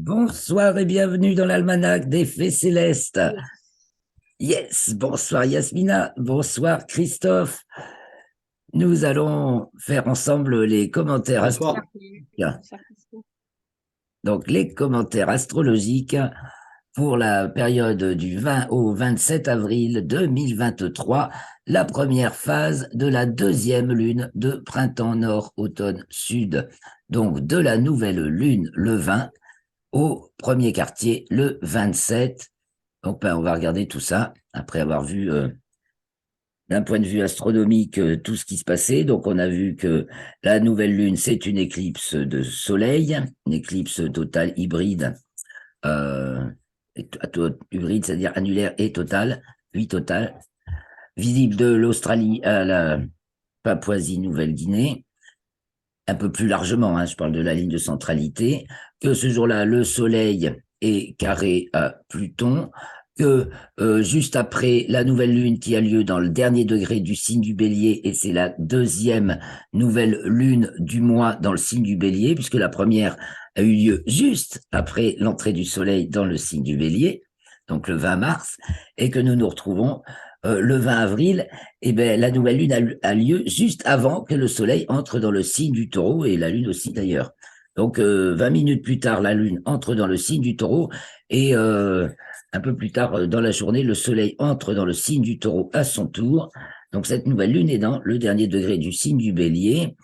Bonsoir et bienvenue dans l'almanach des Fées Célestes. Yes, bonsoir Yasmina, bonsoir Christophe. Nous allons faire ensemble les commentaires Bonsoir. astrologiques. Donc, les commentaires astrologiques pour la période du 20 au 27 avril 2023, la première phase de la deuxième lune de printemps nord, automne, sud. Donc, de la nouvelle lune le 20 au premier quartier le 27. Donc, on va regarder tout ça après avoir vu d'un point de vue astronomique tout ce qui se passait. Donc, on a vu que la nouvelle lune, c'est une éclipse de soleil, une éclipse totale hybride, euh, hybride, c'est-à-dire annulaire et totale, oui, totale, visible de l'Australie à la Papouasie-Nouvelle-Guinée, un peu plus largement, je parle de la ligne de centralité, que ce jour-là, le soleil est carré à Pluton, que juste après la nouvelle lune qui a lieu dans le dernier degré du signe du Bélier, et c'est la deuxième nouvelle lune du mois dans le signe du Bélier, puisque la première a eu lieu juste après l'entrée du soleil dans le signe du Bélier, donc le 20 mars, et que nous nous retrouvons le 20 avril, la nouvelle lune a lieu juste avant que le soleil entre dans le signe du taureau, et la lune aussi d'ailleurs. Donc 20 minutes plus tard, la lune entre dans le signe du taureau, et un peu plus tard dans la journée, le soleil entre dans le signe du taureau à son tour. Donc cette nouvelle lune est dans le dernier degré du signe du bélier.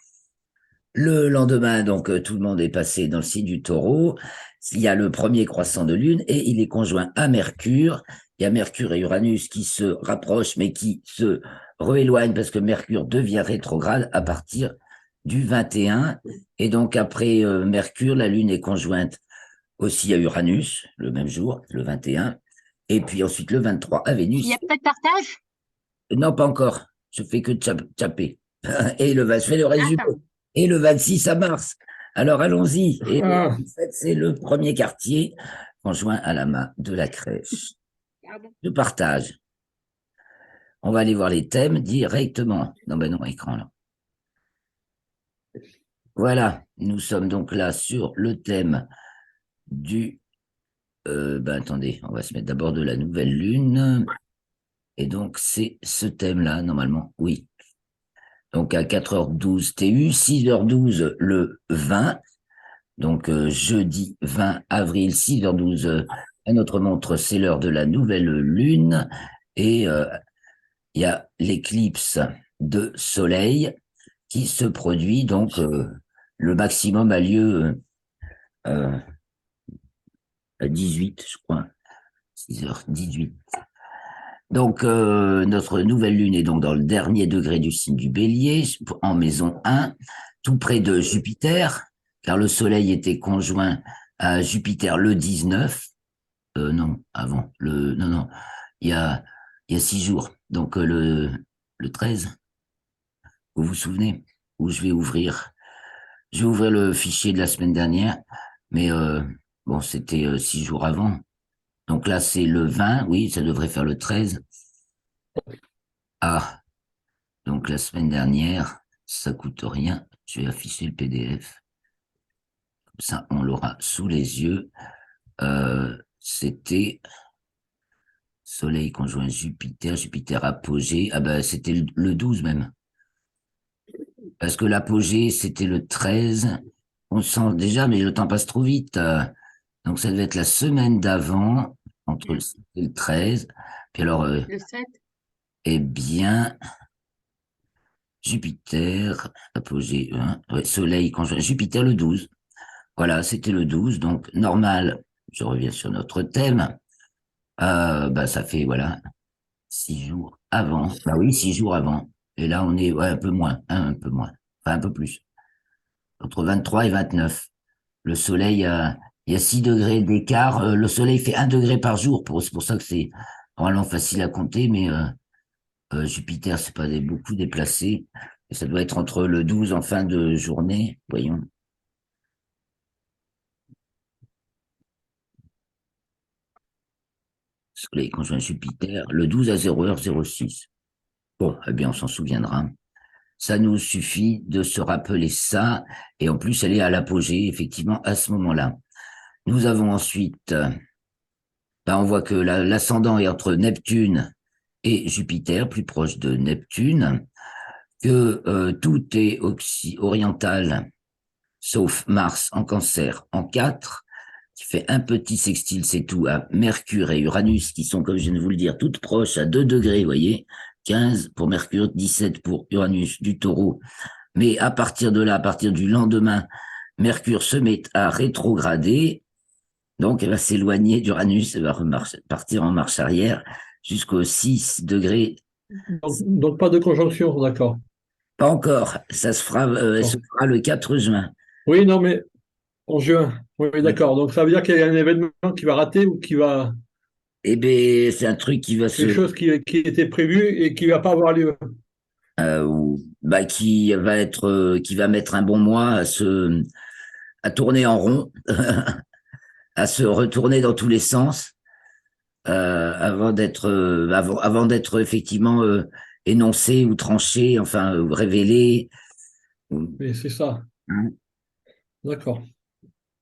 Le lendemain, donc, tout le monde est passé dans le signe du taureau. Il y a le premier croissant de lune et il est conjoint à Mercure. Il y a Mercure et Uranus qui se rapprochent, mais qui se rééloignent parce que Mercure devient rétrograde à partir du 21. Et donc, après Mercure, la lune est conjointe aussi à Uranus, le même jour, le 21. Et puis ensuite, le 23 à Vénus. Il n'y a pas de partage? Non, pas encore. Je fais que tchaper. Et je fais le résumé. Attends. Et le 26 à Mars. Alors allons-y. Et le 27, c'est le premier quartier conjoint à la main de la crèche. Je partage. On va aller voir les thèmes directement. Non, ben non, écran là. Voilà, nous sommes donc là sur le thème du... attendez, on va se mettre d'abord de la nouvelle lune. Et donc, c'est ce thème-là, normalement, oui. Donc, à 4h12 TU, 6h12 le 20. Donc, jeudi 20 avril, 6h12, à notre montre, c'est l'heure de la nouvelle lune. Et il y a l'éclipse de soleil qui se produit. Donc, le maximum a lieu à 18, je crois. 6h18. Donc, notre nouvelle lune est donc dans le dernier degré du signe du bélier, en maison 1, tout près de Jupiter, car le soleil était conjoint à Jupiter le 19. Non, avant. Non, il y a 6 jours. Donc, le 13, vous vous souvenez, où je vais ouvrir le fichier de la semaine dernière, mais bon, c'était 6 jours avant. Donc là, c'est le 20, oui, ça devrait faire le 13. Ah, donc la semaine dernière, ça coûte rien. Je vais afficher le PDF. Comme ça, on l'aura sous les yeux. C'était Soleil conjoint Jupiter, Jupiter apogée. Ah ben, c'était le 12 même. Parce que l'apogée, c'était le 13. On sent déjà, mais le temps passe trop vite. Donc ça devait être la semaine d'avant, entre le 7 et le 13. Puis alors, Le 7. eh bien, Jupiter, apogée 1, ouais, Soleil conjoint Jupiter le 12. Voilà, c'était le 12, donc normal, je reviens sur notre thème, ça fait, voilà, 6 jours avant. Bah oui, 6 jours avant. Et là, on est, ouais, un peu moins, un peu moins, enfin un peu plus, entre 23 et 29. Le soleil, il y a 6 degrés d'écart. Le soleil fait 1 degré par jour, c'est pour ça que c'est vraiment facile à compter, mais Jupiter, c'est pas beaucoup déplacé. Et ça doit être entre le 12 en fin de journée, voyons. Soleil conjoint Jupiter, le 12 à 0h06. Bon, eh bien, on s'en souviendra. Ça nous suffit de se rappeler ça. Et en plus, elle est à l'apogée, effectivement, à ce moment-là. Nous avons ensuite, on voit que l'ascendant est entre Neptune et Jupiter, plus proche de Neptune, que tout est oriental, sauf Mars en Cancer en 4, qui fait un petit sextile, c'est tout, à Mercure et Uranus, qui sont, comme je viens de vous le dire, toutes proches à 2 degrés, vous voyez, 15 pour Mercure, 17 pour Uranus du Taureau. Mais à partir de là, à partir du lendemain, Mercure se met à rétrograder, donc elle va s'éloigner d'Uranus, elle va partir en marche arrière jusqu'au 6 degrés. Donc, pas de conjonction, d'accord. Pas encore, elle se D'accord. fera le 4 juin. Oui, non, mais en juin. Oui, oui, d'accord. Donc, ça veut dire qu'il y a un événement qui va rater ou qui va, Eh bien, c'est un truc qui va quelque chose qui était prévu et qui ne va pas avoir lieu. qui va mettre un bon mois à tourner en rond, à se retourner dans tous les sens, avant d'être effectivement énoncé ou tranché, enfin révélé. Mais c'est ça. Hein. D'accord.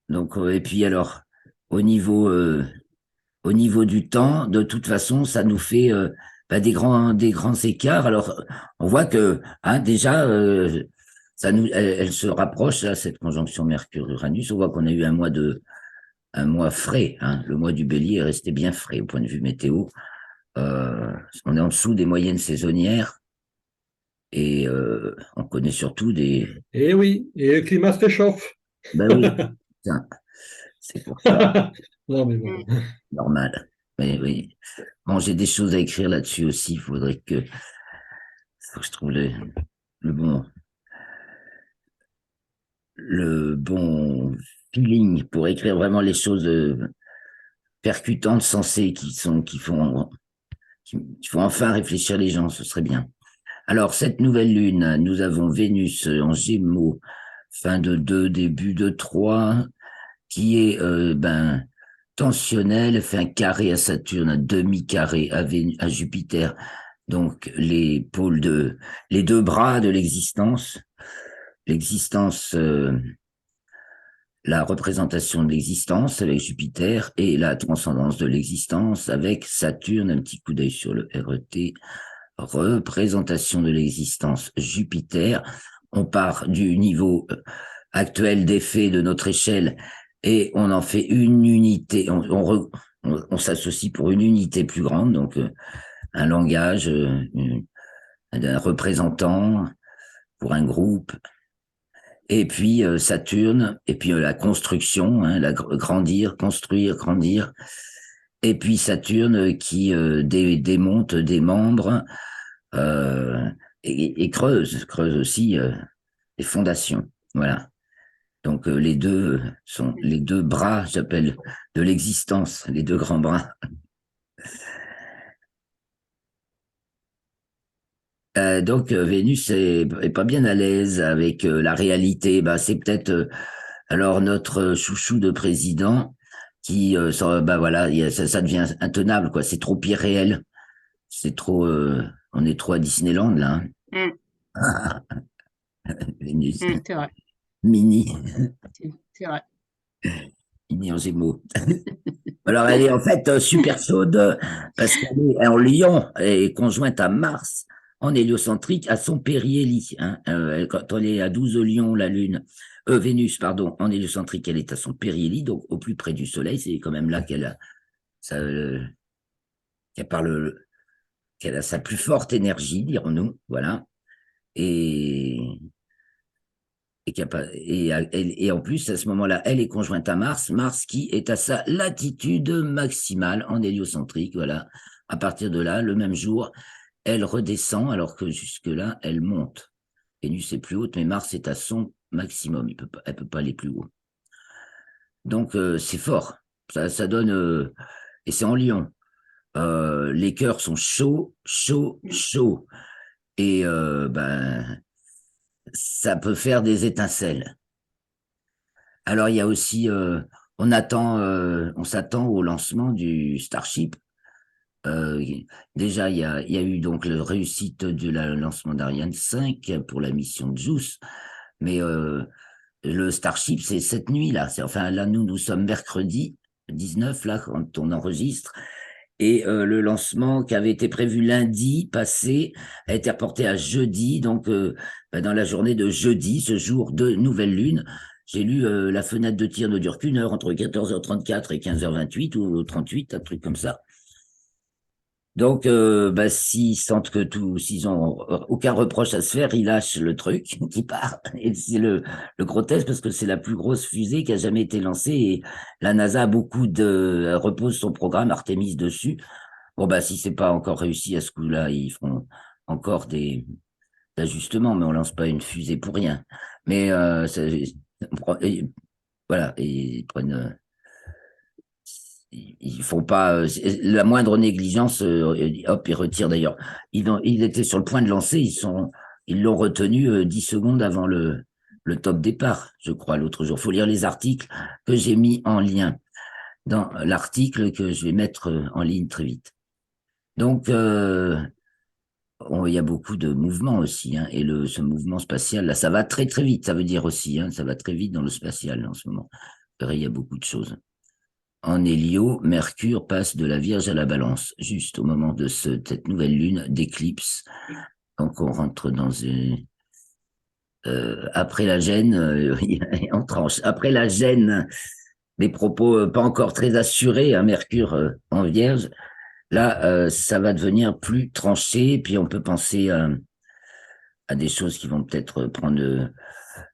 Donc, et puis alors, au niveau, euh, au niveau du temps, de toute façon, ça nous fait des grands écarts. Alors, on voit que déjà, elle se rapproche, là, cette conjonction Mercure-Uranus. On voit qu'on a eu un mois frais. Hein. Le mois du Bélier est resté bien frais au point de vue météo. On est en dessous des moyennes saisonnières et on connaît surtout des. Et oui, et le climat se réchauffe. Ben oui, tiens, c'est pour ça, Non, mais bon. normal. Mais oui. Bon, j'ai des choses à écrire là-dessus aussi. Faut que je trouve le bon, le bon feeling pour écrire vraiment les choses percutantes, sensées, qui font enfin réfléchir les gens. Ce serait bien. Alors, cette nouvelle lune, nous avons Vénus en Gémeaux, fin de 2, début de 3, qui est tensionnelle, fait un carré à Saturne, un demi-carré à Jupiter, donc les deux bras de l'existence, la représentation de l'existence avec Jupiter et la transcendance de l'existence avec Saturne, un petit coup d'œil sur le RET, représentation de l'existence Jupiter. On part du niveau actuel d'effet de notre échelle et on en fait une unité, on s'associe pour une unité plus grande, donc un langage, un représentant pour un groupe, et puis Saturne, et puis la construction, grandir, construire, grandir, et puis Saturne qui démonte des membres et creuse aussi les fondations. Voilà. Donc les deux sont les deux bras, j'appelle, de l'existence, les deux grands bras. Donc Vénus est pas bien à l'aise avec la réalité. Bah, c'est peut-être alors notre chouchou de président qui, voilà, ça devient intenable, quoi. C'est trop irréel. C'est trop, on est trop à Disneyland là. Mm, Hein. Vénus, c'est vrai, mini, c'est vrai. mini en Gémeaux. Alors elle est en fait super chaude parce qu'elle est en Lion et conjointe à Mars en héliocentrique à son périhélie. Hein. Quand elle est à 12 Lion, la Lune, Vénus, pardon, en héliocentrique, elle est à son périhélie, donc au plus près du Soleil. C'est quand même là ça, qu'elle parle, qu'elle a sa plus forte énergie, dirons-nous. Voilà. Et, et en plus, à ce moment-là, elle est conjointe à Mars, Mars qui est à sa latitude maximale en héliocentrique. Voilà. À partir de là, le même jour, elle redescend, alors que jusque-là, elle monte. Vénus est plus haute, mais Mars est à son maximum. Elle peut pas aller plus haut. Donc, c'est fort. Ça donne, et c'est en Lion. Les cœurs sont chauds, chauds, chauds. Et ça peut faire des étincelles. Alors, il y a aussi, on s'attend au lancement du Starship. Euh, déjà, il y a eu donc la réussite du lancement d'Ariane 5 pour la mission JUICE, mais le Starship, c'est cette nuit-là. Enfin, là, nous sommes mercredi 19, là, quand on enregistre. Et le lancement qui avait été prévu lundi passé a été reporté à jeudi. Donc, dans la journée de jeudi, ce jour de nouvelle lune, j'ai lu la fenêtre de tir ne dure qu'une heure, entre 14h34 et 15h28 ou 38, un truc comme ça. Donc, s'ils sentent que s'ils ont aucun reproche à se faire, ils lâchent le truc qui part. Et c'est le grotesque parce que c'est la plus grosse fusée qui a jamais été lancée et la NASA a repose son programme Artemis dessus. Bon, si c'est pas encore réussi à ce coup-là, ils feront encore des ajustements, mais on lance pas une fusée pour rien. Mais, voilà, et ils prennent, ils font pas la moindre négligence, hop, ils retirent d'ailleurs. Ils étaient sur le point de lancer, ils l'ont retenu 10 secondes avant le top départ, je crois, l'autre jour. Faut lire les articles que j'ai mis en lien dans l'article que je vais mettre en ligne très vite. Donc, il y a beaucoup de mouvements aussi, hein, et ce mouvement spatial, là, ça va très très vite, ça veut dire aussi, hein, ça va très vite dans le spatial en ce moment. Il y a beaucoup de choses. En Hélio, Mercure passe de la Vierge à la Balance, juste au moment de cette nouvelle lune d'éclipse. Donc on rentre dans une... après la gêne, on tranche. Après la gêne, des propos pas encore très assurés, hein, Mercure en Vierge, là, ça va devenir plus tranché, puis on peut penser à des choses qui vont peut-être prendre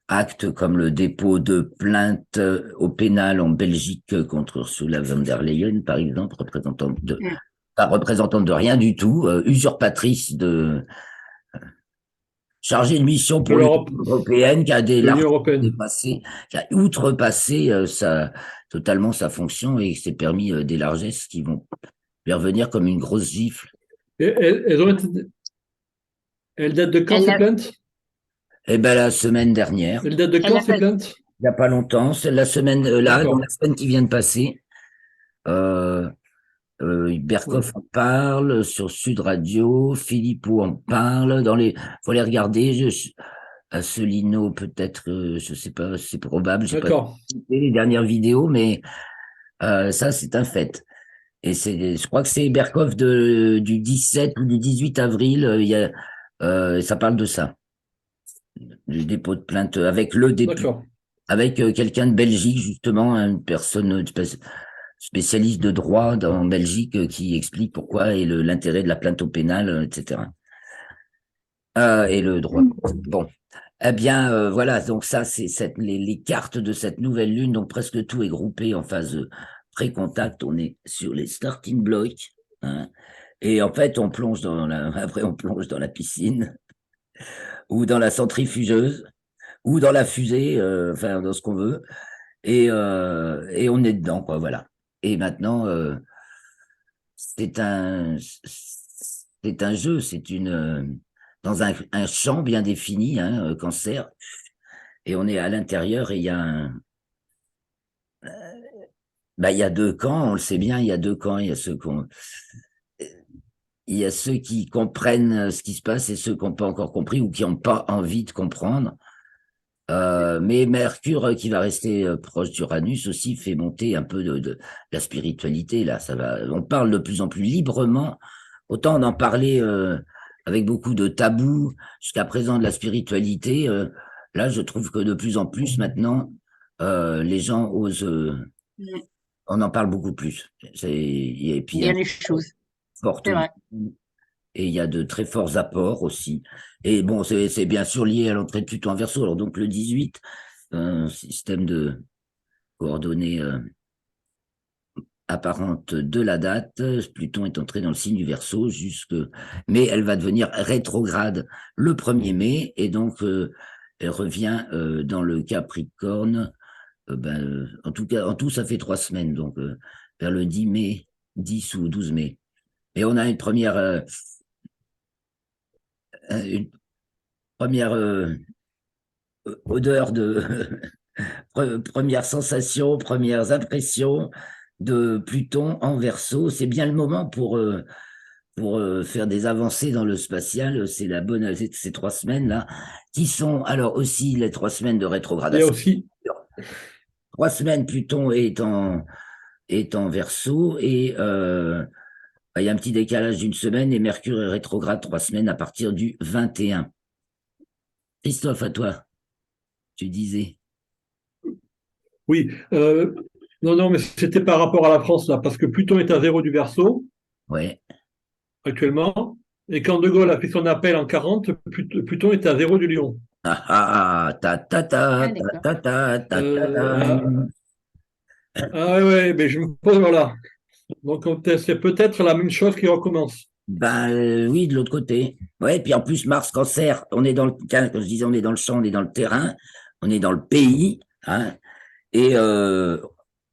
acte, comme le dépôt de plainte au pénal en Belgique contre Ursula von der Leyen, par exemple, pas représentante de rien du tout, usurpatrice chargée de mission De pour l'Union l'Europe, européenne, qui a de l'Union largement européenne. dépassé, qui a outrepassé totalement sa fonction et s'est permis des largesses qui vont lui revenir comme une grosse gifle. Et, elles datent de quand Elle ces a, plaintes? Eh ben, la semaine dernière, Elles datent de elle quand a ces pas, plaintes? il n'y a pas longtemps, c'est la semaine là, dans la D'accord. semaine qui vient de passer. Euh, Ouais. Berkoff en parle sur Sud Radio, Philippot en parle faut les regarder. Asselineau peut-être, je sais pas, c'est probable, j'ai pas D'accord. écouté les dernières vidéos, mais ça c'est un fait. Et je crois que c'est Berkoff du 17 ou du 18 avril. Ça parle de ça, du dépôt de plainte avec D'accord. avec quelqu'un de Belgique justement, une personne spécialiste de droit en Belgique qui explique pourquoi et l'intérêt de la plainte au pénal, etc. Et le droit. Bon. Eh bien, voilà, donc ça, c'est les cartes de cette nouvelle lune. Donc, presque tout est groupé en phase pré-contact. On est sur les starting blocks, hein. Et en fait, après, on plonge dans la piscine ou dans la centrifugeuse ou dans la fusée, enfin, dans ce qu'on veut. Et on est dedans, quoi, voilà. Et maintenant, c'est un jeu, dans un champ bien défini, hein, cancer, et on est à l'intérieur et il y a deux camps, on le sait bien, il y a deux camps, il y a ceux qui comprennent ce qui se passe et ceux qui n'ont pas encore compris ou qui n'ont pas envie de comprendre. Mais Mercure, qui va rester proche d'Uranus aussi, fait monter un peu de la spiritualité. Là, ça va. On parle de plus en plus librement. Autant on en parlait avec beaucoup de tabous jusqu'à présent de la spiritualité. Là, je trouve que de plus en plus maintenant, les gens osent. On en parle beaucoup plus. Et puis il y a dire une les choses. forte C'est vrai. et il y a de très forts apports aussi. Et bon, c'est bien sûr lié à l'entrée de Pluton en Verseau. Alors donc le 18, un système de coordonnées apparentes de la date. Pluton est entré dans le signe du Verseau mais elle va devenir rétrograde le 1er mai et donc elle revient dans le Capricorne. En tout cas, en tout, ça fait 3 semaines, donc vers le 10 mai, 10 ou 12 mai. Et on a une première odeur première sensation, premières impressions de Pluton en Verseau. C'est bien le moment pour faire des avancées dans le spatial. C'est la bonne, ces 3 semaines-là, qui sont alors aussi les 3 semaines de Il y a rétrogradation. aussi, 3 semaines, Pluton est en Verseau et il y a un petit décalage d'une semaine et Mercure est rétrograde 3 semaines à partir du 21. Christophe, à toi, tu disais. oui, non, non, mais c'était par rapport à la France, là, parce que Pluton est à zéro du Verseau, Ouais. actuellement, et quand De Gaulle a fait son appel en 40, Pluton est à zéro du Lion. Ah, ah, ah, ta, ta, ta, Ah, ta, d'accord. ta, ta, ta, ta, ta. Ah, ah ouais, mais je me pose, voilà. Donc, c'est peut-être la même chose qui recommence. Ben oui, de l'autre côté. Ouais, puis en plus, Mars Cancer, on est dans le, comme je disais, on est dans le champ, on est dans le terrain, on est dans le pays, hein, et Ouais.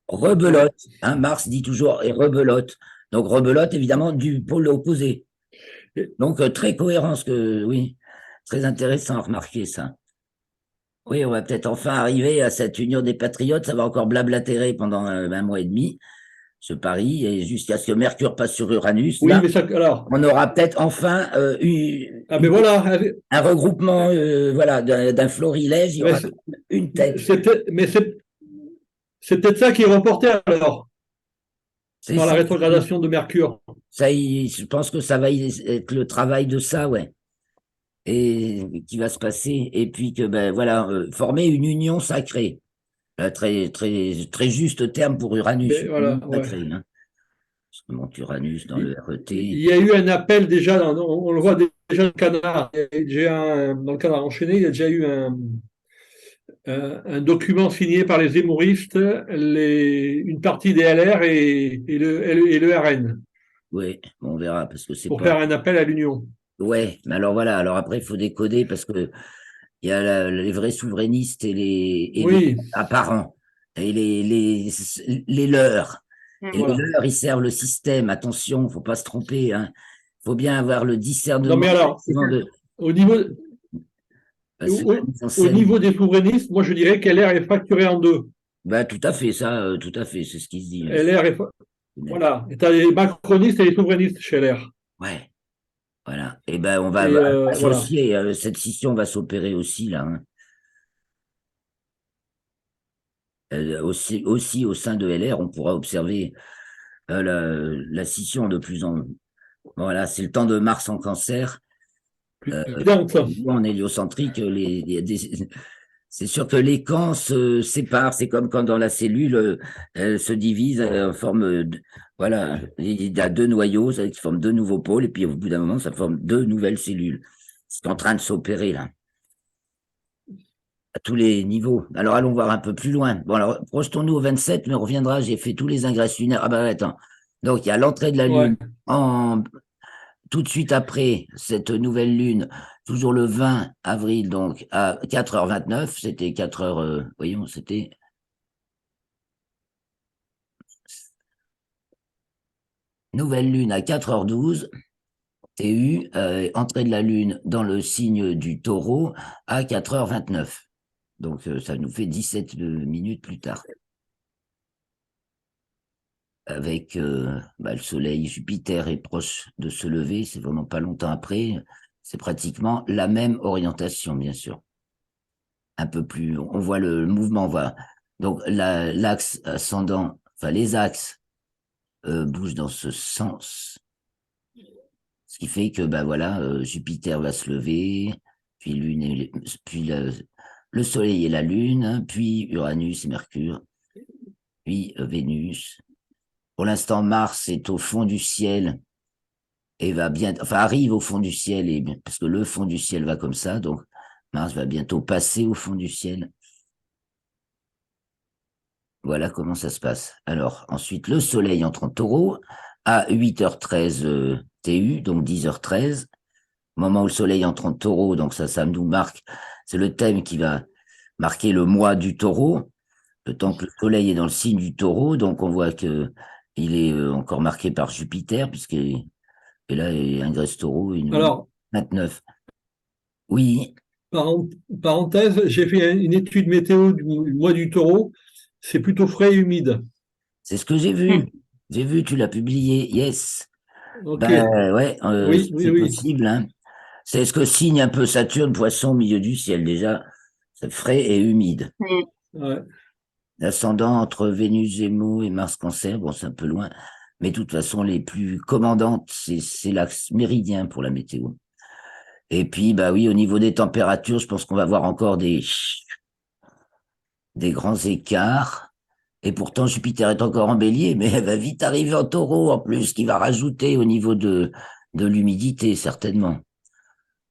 rebelote, hein, Mars dit toujours et rebelote. Donc rebelote, évidemment, du pôle opposé. Et- Donc très cohérent, ce que, oui, très intéressant à remarquer ça. Oui, on va peut-être enfin arriver à cette union des patriotes, ça va encore blablatérer pendant un mois et demi, ce pari, et jusqu'à ce que Mercure passe sur Uranus, oui, là, mais ça, alors, on aura peut-être enfin ah ben voilà, un regroupement voilà, d'un florilège, il y mais aura une tête. c'est peut-être ça qui est reporté alors, C'est par la ça, rétrogradation de Mercure. je pense que ça va être le travail de ça, ouais, et qui va se passer, et puis que ben voilà, former une union sacrée. Très, très, très juste terme pour Uranus, Mais une voilà, union ouais. sacrée, hein. Parce que monte Uranus dans Il, le il RET. y a eu un appel déjà, on le voit déjà dans le canard, dans le canard enchaîné, il y a déjà eu un document signé par les zémouristes, une partie des LR et le RN, Oui, on verra, parce que c'est pour pas. faire un appel à l'union. Ouais, mais alors voilà, alors après, il faut décoder parce que il y a les vrais souverainistes et les Oui, apparents, et les leurs. Et les voilà. leurs, ils servent le système. Attention, faut pas se tromper, hein. Faut bien avoir le Non mais discernement alors, effectivement, de. au niveau, C'est la au, mise en au scène. niveau des souverainistes, moi je dirais qu'LR est fracturé en deux. Bah, tout à fait, ça, tout à fait, c'est ce qui se dit. LR est, C'est net. voilà. Et tu as les macronistes et les souverainistes chez LR. Ouais, voilà. Et ben, on va Et voilà. associer, cette scission va s'opérer aussi, là, hein. Aussi au sein de LR, on pourra observer la scission de plus en. Voilà, c'est le temps de Mars en Cancer. Plus Euh, évidente. en héliocentrique, c'est sûr que les camps se séparent. C'est comme quand dans la cellule, elle se divise en forme. Voilà, il y a deux noyaux, ça forme deux nouveaux pôles, et puis au bout d'un moment, ça forme deux nouvelles cellules. C'est en train de s'opérer là, à tous les niveaux. Alors allons voir un peu plus loin. Bon, alors projetons-nous au 27, mais on reviendra. J'ai fait tous les ingresses lunaires. Ah ben attends. Donc il y a l'entrée de la Ouais. Lune en tout de suite après cette nouvelle lune, toujours le 20 avril, donc à 4h29, c'était 4 heures, voyons, c'était nouvelle lune à 4h12, TU, entrée de la lune dans le signe du taureau à 4h29. Donc ça nous fait 17 minutes plus tard. Avec le soleil, Jupiter est proche de se lever, c'est vraiment pas longtemps après, c'est pratiquement la même orientation, bien sûr. Un peu plus, on voit le mouvement, voilà. Donc l'axe ascendant, enfin les axes bougent dans ce sens, ce qui fait que ben voilà, Jupiter va se lever, puis Lune puis le Soleil et la Lune, puis Uranus et Mercure, puis Vénus. Pour l'instant, Mars est au fond du ciel et va bien, enfin arrive au fond du ciel et parce que le fond du ciel va comme ça, donc Mars va bientôt passer au fond du ciel. Voilà comment ça se passe. Alors, ensuite, le Soleil entre en taureau à 8h13 TU, donc 10h13. Au moment où le Soleil entre en taureau, donc ça nous marque, c'est le thème qui va marquer le mois du taureau. Le temps que le Soleil est dans le signe du taureau, donc on voit que il est encore marqué par Jupiter, puisqu'il et là, il ingresse taureau, il nous 29. Oui, Alors, parenthèse, j'ai fait une étude météo du mois du taureau. C'est plutôt frais et humide. c'est ce que j'ai vu. J'ai vu, tu l'as publié, yes. Ok. Ben ouais, Oui, oui, c'est oui. possible, hein. C'est ce que signe un peu Saturne, Poisson, au milieu du ciel déjà. C'est frais et humide. Mm. Ouais. L'ascendant entre Vénus, Gémeaux et Mars, Cancer, bon, c'est un peu loin, mais de toute façon, les plus commandantes, c'est l'axe méridien pour la météo. Et puis, bah oui, au niveau des températures, je pense qu'on va voir encore des grands écarts. Et pourtant, Jupiter est encore en bélier, mais elle va vite arriver en taureau en plus, qui va rajouter au niveau de l'humidité, certainement.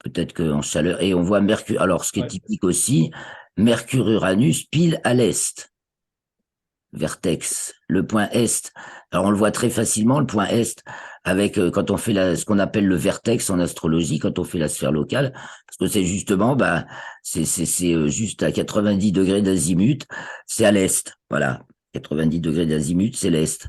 Peut-être qu'en chaleur. Et on voit Mercure. Alors, ce qui est Ouais. typique aussi, Mercure-Uranus pile à l'est. Vertex, le point est. Alors on le voit très facilement, le point est, avec quand on fait ce qu'on appelle le vertex en astrologie, quand on fait la sphère locale, parce que c'est justement, bah, c'est juste à 90 degrés d'azimut, c'est à l'est, voilà, 90 degrés d'azimut, c'est l'est.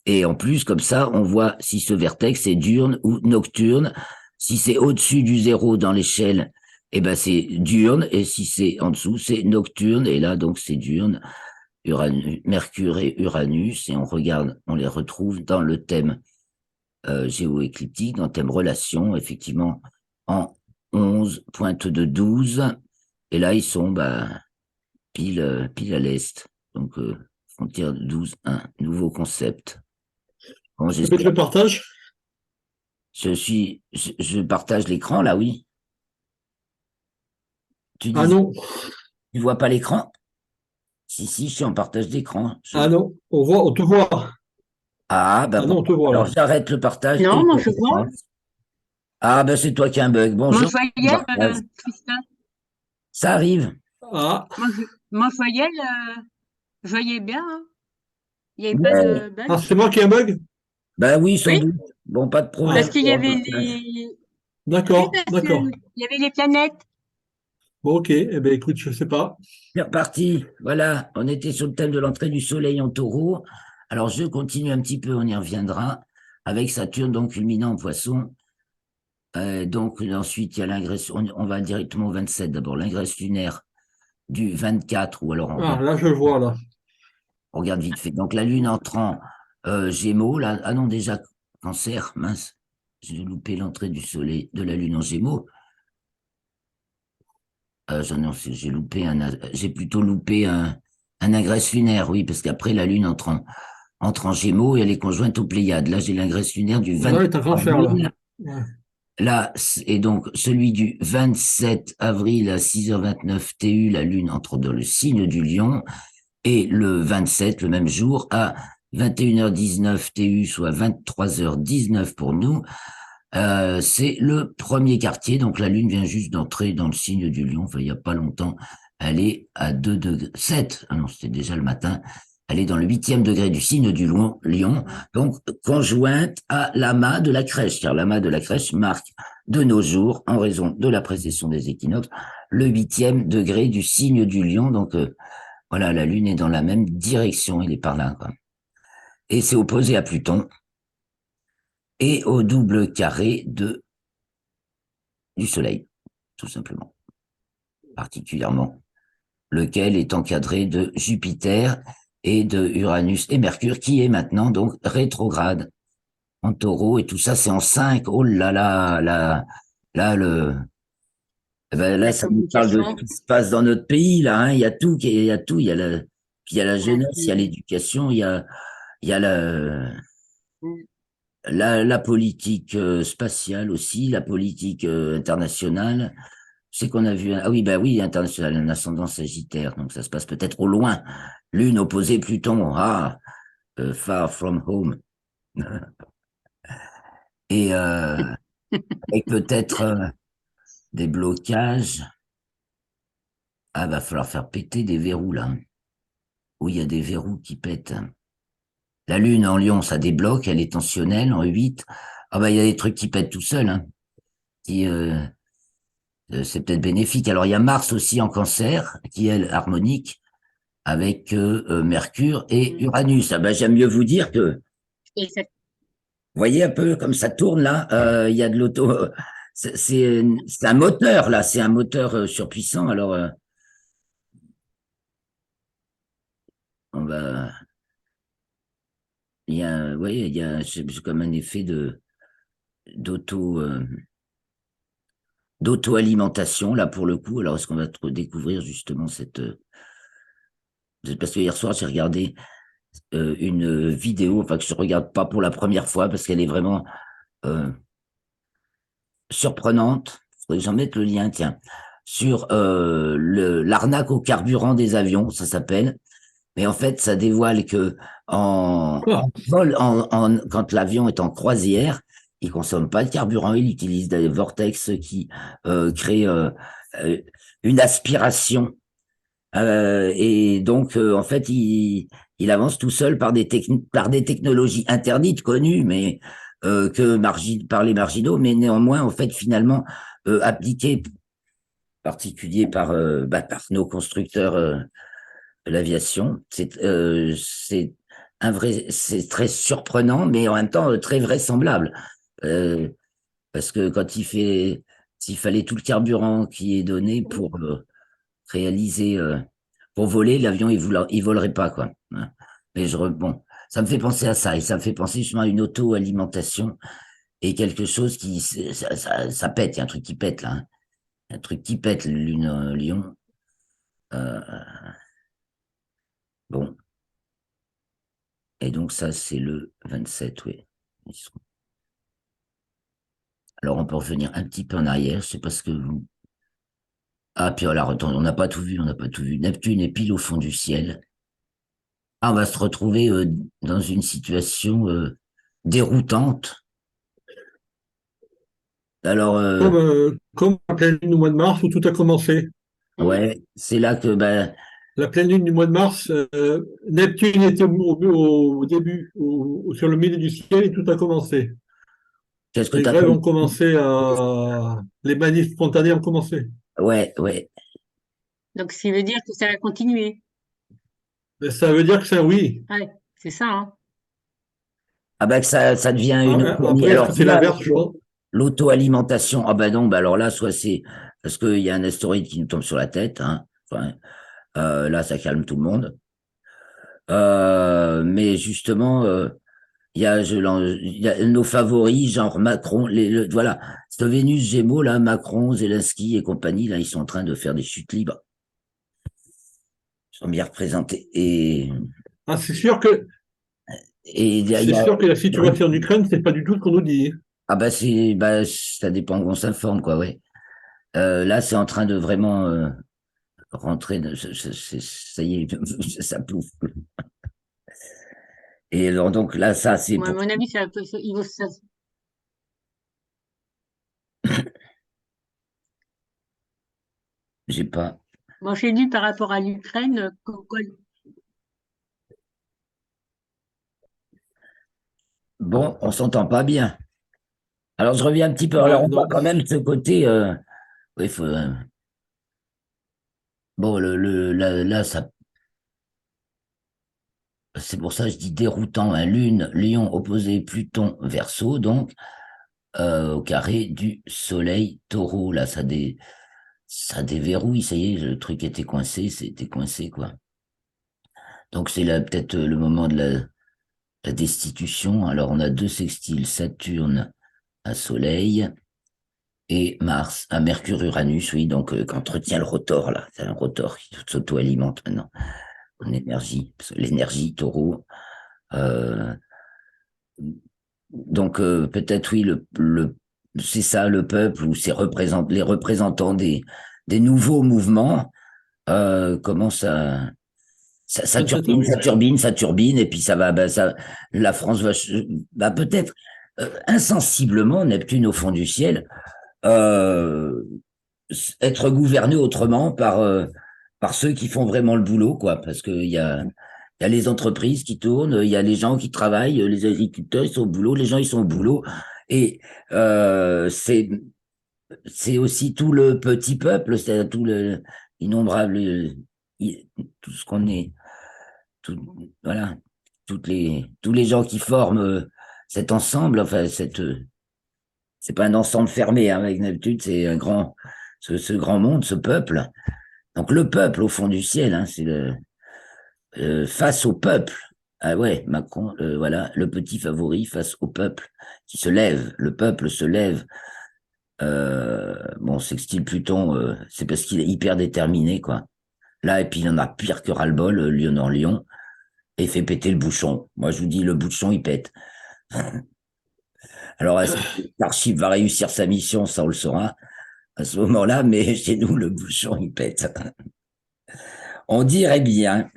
Et en plus, comme ça, on voit si ce vertex est diurne ou nocturne. Si c'est au-dessus du zéro dans l'échelle, eh ben c'est diurne, et si c'est en dessous, c'est nocturne, et là donc c'est diurne. Mercure et Uranus, et on regarde, on les retrouve dans le thème géoécliptique, dans le thème relation, effectivement, en 11, pointe de 12, et là ils sont bah, pile à l'est, donc frontière de 12, un nouveau concept. Bon, Tu peux mettre le partage? je partage l'écran là, oui. Tu Ah dis, non, tu vois pas l'écran? Si, je suis en partage d'écran. ah non, on te voit. Ah, ben Ah non, on te voit alors là. j'arrête le partage et Non, moi je je vois. recommence. Ah, ben c'est toi qui as un bug. Moi Bonjour, je voyais, partage. Tristan. Ça arrive. Ah, Moi je voyais, je voyais bien, hein. Il n'y avait pas Ouais. de bug. ah c'est moi qui ai un bug? Ben oui, sans Oui, doute. Bon, pas de Ah, parce problème qu'il y pour un avait partage. les. Oui, d'accord, parce que d'accord. il y avait les planètes. Bon, ok, eh ben écoute, je sais pas. C'est reparti. Voilà, on était sur le thème de l'entrée du soleil en taureau. Alors, je continue un petit peu, on y reviendra, avec Saturne, donc culminant en poisson. Donc, ensuite, il y a l'ingress, on va directement au 27 d'abord, l'ingress lunaire du 24, ou alors Ah, là, je le vois là. on regarde vite fait. Donc, la Lune entrant Gémeaux, là, ah non, déjà, Cancer, mince, j'ai loupé l'entrée du soleil, de la Lune en Gémeaux. Non, j'ai plutôt loupé un ingress lunaire, oui, parce qu'après, la Lune entre en Gémeaux et elle est conjointe aux Pléiades. Là, j'ai l'ingress lunaire du Là, 24 il est en train de faire là. avril. Ouais. Là, et donc celui du 27 avril à 6h29 TU, la Lune entre dans le signe du Lion, et le 27, le même jour, à 21h19 TU, soit 23h19 pour nous, c'est le premier quartier, donc la Lune vient juste d'entrer dans le signe du Lion, enfin il n'y a pas longtemps, elle est à 2 degrés, 7, ah non, c'était déjà le matin, elle est dans le 8e degré du signe du Lion, donc conjointe à l'amas de la crèche, car l'amas de la crèche marque de nos jours, en raison de la précession des équinoxes, le 8e degré du signe du Lion, donc voilà, la Lune est dans la même direction, il est par là, quoi. Et c'est opposé à Pluton et au double carré du Soleil, tout simplement, particulièrement, lequel est encadré de Jupiter et de Uranus et Mercure, qui est maintenant donc rétrograde en taureau, et tout ça, c'est en 5. Oh là là, là, là, La ça nous parle de ce communication. qui se passe dans notre pays, là, hein. Il y a tout, il y a tout, puis il y a la Ouais. jeunesse, il y a l'éducation, il y a Mm. la politique spatiale aussi, la politique internationale. C'est qu'on a vu, ah oui, bah oui, international, un ascendant sagittaire, donc ça se passe peut-être au loin. Lune opposée Pluton, far from home. Et avec peut-être des blocages. Ah, va falloir faire péter des verrous là, hein. Oui, il y a des verrous qui pètent. La Lune en Lion, ça débloque, elle est tensionnelle en 8. Ah bah il y a des trucs qui pètent tout seuls, hein. Qui, c'est peut-être bénéfique. Alors il y a Mars aussi en Cancer, qui est elle, harmonique avec Mercure et Mm. Uranus. Ah ben, j'aime mieux vous dire que, Et ça, vous voyez un peu comme ça tourne là, il y a de l'auto, c'est un moteur là, c'est un moteur surpuissant. Alors on va, il y a, vous voyez, il y a c'est comme un effet d'auto d'auto-alimentation, là, pour le coup. Alors, est-ce qu'on va découvrir justement parce que hier soir, j'ai regardé une vidéo, enfin, que je regarde pas pour la première fois, parce qu'elle est vraiment surprenante. Faudrait que j'en mette le lien, tiens, sur l'arnaque au carburant des avions, ça s'appelle. Mais en fait, ça dévoile que Ah, en vol, quand l'avion est en croisière, il consomme pas de carburant, il utilise des vortex qui créent euh, une aspiration. Et donc, en fait, il avance tout seul par des technologies interdites, connues, mais par les marginaux, mais néanmoins, en fait, finalement, appliquées, particulier par nos constructeurs de l'aviation. C'est c'est très surprenant, mais en même temps très vraisemblable. Euh, Parce que s'il fallait tout le carburant qui est donné pour réaliser, pour voler, l'avion, il volerait pas, quoi. Hein. Mais bon, ça me fait penser à ça, et ça me fait penser justement à une auto-alimentation et quelque chose ça pète, il y a un truc qui pète, là. Hein. Un truc qui pète, Lune, Lyon. Euh, bon. Et donc, ça, c'est le 27, oui. Alors, on peut revenir un petit peu en arrière. Je sais pas ce que vous. Ah, puis alors, attends, on n'a pas tout vu, on n'a pas tout vu. Neptune est pile au fond du ciel. Ah, on va se retrouver dans une situation déroutante. Alors, comme la pleine lune du mois de mars où tout a commencé. ouais, c'est là que, ben, La pleine lune du mois de mars, Neptune était au début, sur le milieu du ciel et tout a commencé. qu'est-ce que Les tu as grèves compris? ont commencé les manifs spontanés ont commencé. Ouais, ouais. Donc, ce qui veut dire que ça va continuer. Mais ça veut dire que c'est un oui. Ouais, c'est ça, hein. Ah, ben, que ça devient une autonomie. Après, est-ce que Alors, c'est là, l'inverse, je pense? l'auto-alimentation, ah ben non, ben alors là, soit c'est parce qu'il y a un astéroïde qui nous tombe sur la tête, hein. Enfin, là, ça calme tout le monde. Mais justement, il y a nos favoris, genre Macron, voilà, cette Vénus Gémeaux, là, Macron, Zelensky et compagnie, là, ils sont en train de faire des chutes libres. Ils sont bien représentés. Ah, Et il y c'est a, sûr que la situation en Ukraine, c'est pas du tout ce qu'on nous dit. ah bah ça dépend où on s'informe, quoi, ouais. Là, c'est en train de vraiment rentrer, ça y est, ça pouffe. Et alors, donc là, ça, c'est Moi, à pour, mon avis, ça, il vaut ça. j'ai pas, Moi, j'ai lu par rapport à l'Ukraine, bon, on s'entend pas bien. Alors, je reviens un petit peu. Alors, Ouais, on voit non. quand même ce côté, oui, bon, là, c'est pour ça que je dis déroutant, hein. Lune, Lion opposé Pluton, Verseau, donc, au carré du Soleil, Taureau. Là, ça déverrouille, ça y est, le truc était coincé, c'était coincé, quoi. Donc, c'est là peut-être le moment de la destitution. Alors, on a deux sextiles, Saturne à Soleil et Mars à Mercure-Uranus, oui, donc, qu'entretient le rotor, là. C'est un rotor qui s'auto-alimente maintenant en énergie, parce que l'énergie, Taureau. Euh, donc, peut-être, oui, c'est ça, le peuple, ou les représentants des nouveaux mouvements, commencent ça turbine, ça turbine, ça turbine, et puis ça va, la France peut-être insensiblement, Neptune au fond du ciel, euh, être gouverné autrement par ceux qui font vraiment le boulot, quoi, parce il y a les entreprises qui tournent, il y a les gens qui travaillent, les agriculteurs, ils sont au boulot, les gens, ils sont au boulot, et c'est aussi tout le petit peuple, c'est tout le innombrable, tout ce qu'on est voilà, tous les gens qui forment cet ensemble, enfin, c'est pas un ensemble fermé, hein, avec Neptune, c'est ce grand monde, ce peuple. Donc le peuple au fond du ciel, hein, c'est face au peuple. Ah ouais, Macron, voilà, le petit favori face au peuple qui se lève. Le peuple se lève. Bon, sextile Pluton, c'est parce qu'il est hyper déterminé, quoi. Là, et puis il en a pire que ras-le-bol, Lyon en Lyon, et fait péter le bouchon. Moi, je vous dis, le bouchon, il pète. Alors, est-ce que l'archive va réussir sa mission? Ça, on le saura à ce moment-là, mais chez nous, le bouchon, il pète. On dirait bien.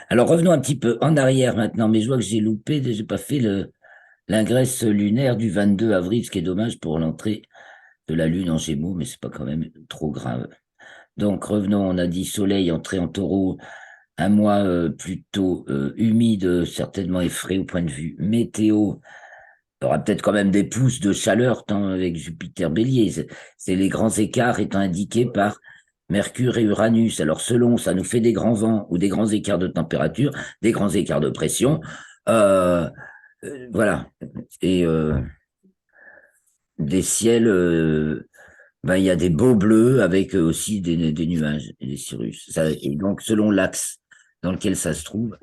Alors, revenons un petit peu en arrière maintenant, mais je vois que j'ai loupé, j'ai pas fait l'ingresse lunaire du 22 avril, ce qui est dommage pour l'entrée de la Lune en Gémeaux, mais c'est pas quand même trop grave. Donc, revenons, on a dit Soleil, entrée en Taureau, un mois plutôt humide, certainement effrayé au point de vue météo. Il y aura peut-être quand même des pousses de chaleur tant avec Jupiter Bélier. C'est les grands écarts étant indiqués par Mercure et Uranus. Alors selon, ça nous fait des grands vents ou des grands écarts de température, des grands écarts de pression. Euh, voilà. Et des ciels, ben, il y a des beaux bleus avec aussi des nuages et des cirrus. Et donc selon l'axe dans lequel ça se trouve,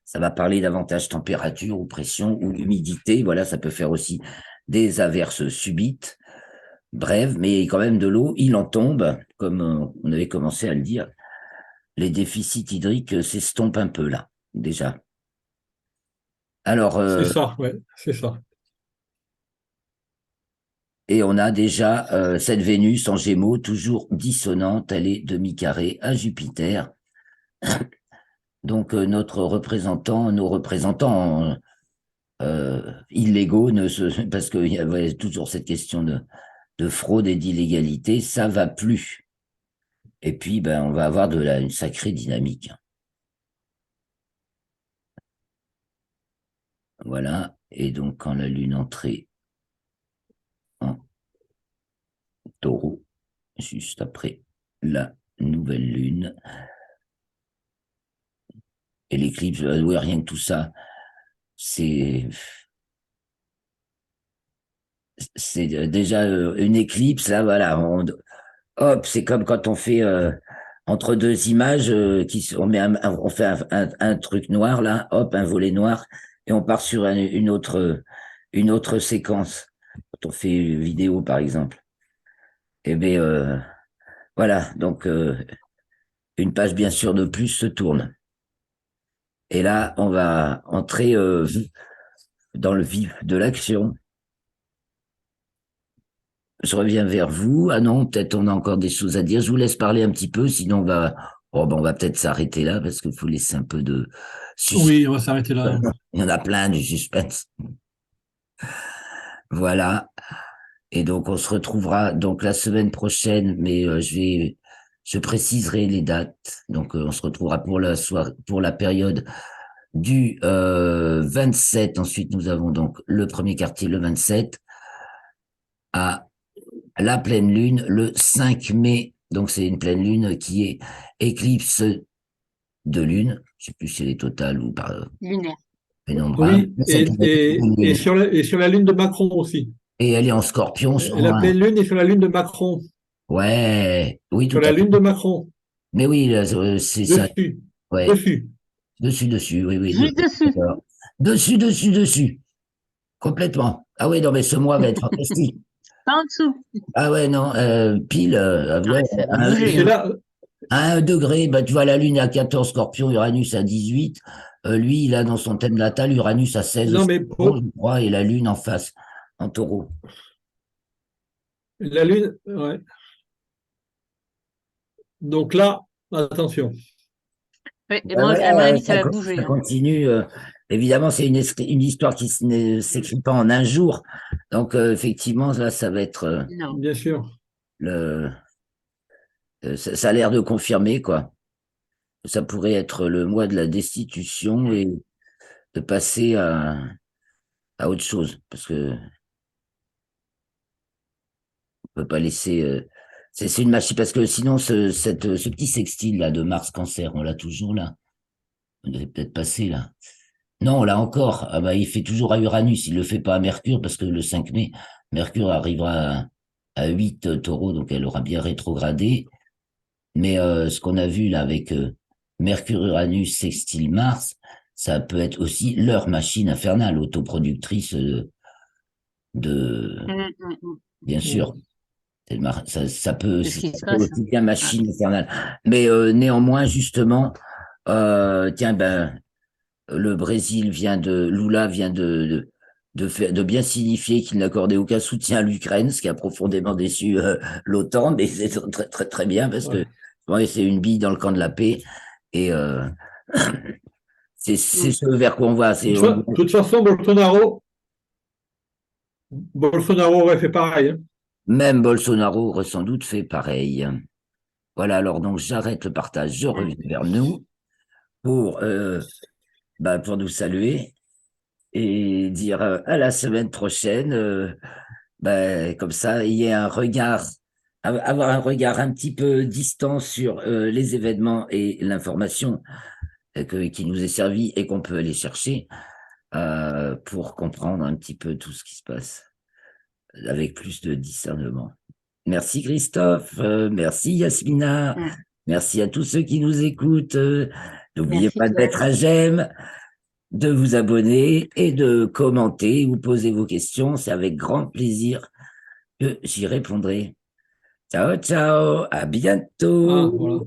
ça va parler davantage température ou pression ou humidité. Voilà, ça peut faire aussi des averses subites, brèves, mais quand même de l'eau. Il en tombe, comme on avait commencé à le dire. Les déficits hydriques s'estompent un peu là, déjà. Alors, C'est ça, ouais, c'est ça. et on a déjà cette Vénus en Gémeaux, toujours dissonante, elle est demi-carrée à Jupiter. Donc, notre représentant, nos représentants illégaux, parce qu'il y avait toujours cette question de fraude et d'illégalité, ça va plus. Et puis, ben, on va avoir une sacrée dynamique. Voilà. Et donc, quand la Lune entrait en Taureau, juste après la nouvelle Lune, et l'éclipse, oui, rien que tout ça, c'est déjà une éclipse, là, voilà. Hop, c'est comme quand on fait entre deux images, on fait un truc noir là, hop, un volet noir, et on part sur une autre séquence. Quand on fait une vidéo, par exemple. Eh bien, voilà. Donc, une page bien sûr de plus se tourne. Et là, on va entrer dans le vif de l'action. Je reviens vers vous. Ah non, peut-être on a encore des choses à dire. Je vous laisse parler un petit peu, sinon on va peut-être s'arrêter là parce qu'il faut laisser un peu de suspense. Oui, on va s'arrêter là. Il y en a plein du suspense. Voilà. Et donc on se retrouvera donc la semaine prochaine, mais je préciserai les dates. Donc on se retrouvera pour la soirée, pour la période du 27. Ensuite nous avons donc le premier quartier le 27 à la pleine lune le 5 mai. Donc, c'est une pleine lune qui est éclipse de lune. Je sais plus si elle est totale ou par Lunaire. pénombrale. Oui, et sur la lune de Macron aussi. Et elle est en scorpion. La pleine lune est sur la lune de Macron. Ouais, oui, tout Sur à la fait. lune de Macron. Mais oui, là, c'est ça. Dessus. Ouais, Dessus. dessus, oui, oui. Juste dessus. D'accord. Dessus. Complètement. Ah oui, non, mais ce mois va être fantastique. Pas en dessous. Ah ouais, non, pile, ouais, Ça va un, Et bouger, c'est hein. là, À 1 degré, bah, tu vois, la Lune à 14, Scorpion, Uranus à 18. Lui, il a dans son thème natal Uranus à 16, non mais Scorpion, je crois, et la Lune en face, en Taureau. la lune, ouais. Donc là, attention. Ouais, et Ben à mon voilà, avis, ça va bouger, ça hein. continue. Évidemment, c'est une histoire qui ne s'écrit pas en un jour. Donc, effectivement, là, ça va être Non. Bien sûr. le. Ça a l'air de confirmer, quoi. Ça pourrait être le mois de la destitution et de passer à autre chose. Parce que peut pas laisser. C'est une machine parce que sinon ce petit sextile là de Mars Cancer, on l'a toujours là. On devait peut-être passer là. Non, on l'a encore. Ah bah il fait toujours à Uranus. Il le fait pas à Mercure parce que le 5 mai, Mercure arrivera à 8 Taureau, donc elle aura bien rétrogradé. Mais ce qu'on a vu là avec Mercure Uranus sextile Mars, ça peut être aussi leur machine infernale, autoproductrice de, bien sûr. Ça peut, C'est ce qui se peut passe, aussi hein. bien machine infernale. Mais néanmoins, justement, tiens, ben, le Brésil Lula vient de bien signifier qu'il n'accordait aucun soutien à l'Ukraine, ce qui a profondément déçu l'OTAN, mais c'est très, très, très bien parce que Ouais. ouais, c'est une bille dans le camp de la paix et c'est ce vers quoi on va. De toute façon, Bolsonaro aurait fait pareil, hein. Même Bolsonaro aurait sans doute fait pareil. Voilà, alors donc j'arrête le partage, je reviens vers nous pour, pour nous saluer et dire à la semaine prochaine. Comme ça, il y ait un regard, avoir un regard un petit peu distant sur les événements et l'information qui nous est servie et qu'on peut aller chercher pour comprendre un petit peu tout ce qui se passe avec plus de discernement. Merci Christophe, merci Yasmina, merci à tous ceux qui nous écoutent. N'oubliez Merci pas de Pierre. mettre un j'aime, de vous abonner et de commenter ou poser vos questions. C'est avec grand plaisir que j'y répondrai. Ciao, ciao, à Ah, bientôt. voilà.